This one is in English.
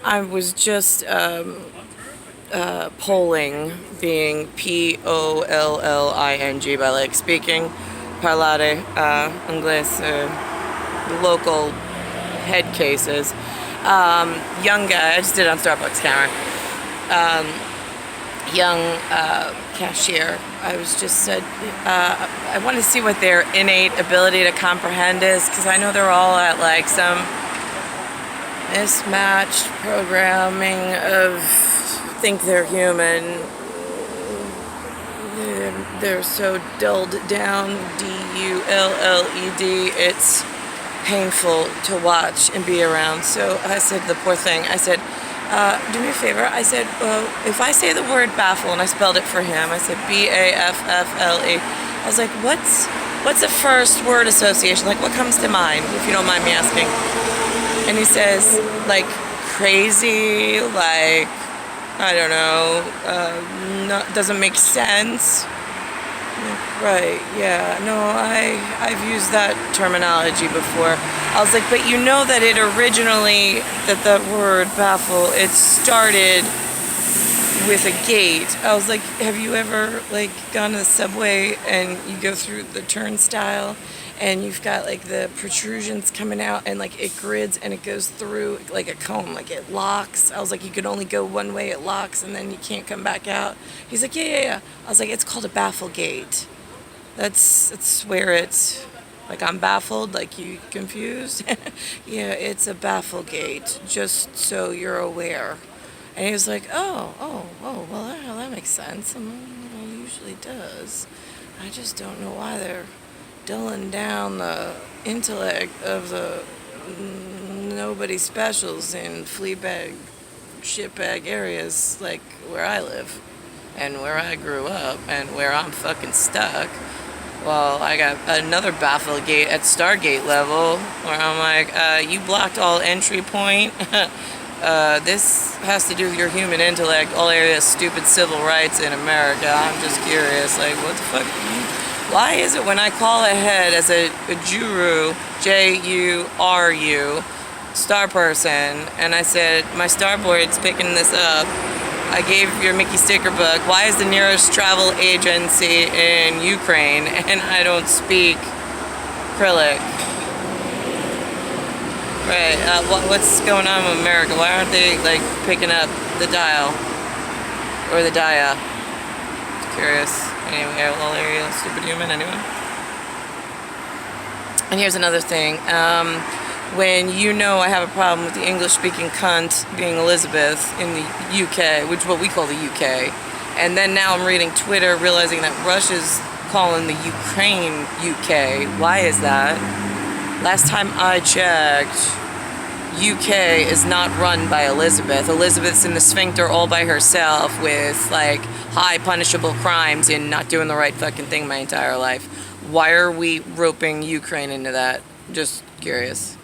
I was just polling, being Polling by like speaking, parlare, inglés, local head cases. Young guy, I just did it on Starbucks camera. Young cashier. I was just said, I want to see what their innate ability to comprehend is, because I know they're all at like some mismatched programming of think they're human. They're so dulled down, D-U-L-L-E-D, it's painful to watch and be around. So I said, the poor thing, I said, do me a favor. I said, if I say the word baffle, and I spelled it for him, I said B-A-F-F-L-E. I was like, what's the first word association? Like, what comes to mind, if you don't mind me asking? And he says, like, crazy, like, I don't know, doesn't make sense. Right, yeah, no, I've used that terminology before. I was like, but you know that it originally, that the word baffle, it started with a gate. I was like, have you ever like gone to the subway and you go through the turnstile and you've got like the protrusions coming out and like it grids and it goes through like a comb, like it locks. I was like, you can only go one way, it locks, and then you can't come back out. He's like, yeah. I was like, it's called a baffle gate. That's where it's like, I'm baffled, like, you confused? Yeah, it's a baffle gate, just so you're aware. And he was like, well, that makes sense. It usually does. I just don't know why they're dulling down the intellect of the nobody specials in Fleabag, shitbag areas like where I live and where I grew up and where I'm fucking stuck. Well, I got another baffle gate at Stargate level where I'm like, you blocked all entry point. This has to do with your human intellect, all areas stupid civil rights in America. I'm just curious, like, what the fuck? Why is it when I call ahead as a Juru, J-U-R-U, star person, and I said, my starboard's picking this up, I gave your Mickey sticker book, why is the nearest travel agency in Ukraine and I don't speak Cyrillic? Right, what's going on with America? Why aren't they like picking up the dial or the dia? Curious. Anyway, well, area, stupid human. Anyway. And here's another thing. When you know I have a problem with the English-speaking cunt being Elizabeth in the UK, which is what we call the UK, and then now I'm reading Twitter, realizing that Russia's calling the Ukraine UK. Why is that? Last time I checked, UK is not run by Elizabeth. Elizabeth's in the sphincter all by herself with like high punishable crimes and not doing the right fucking thing my entire life. Why are we roping Ukraine into that? Just curious.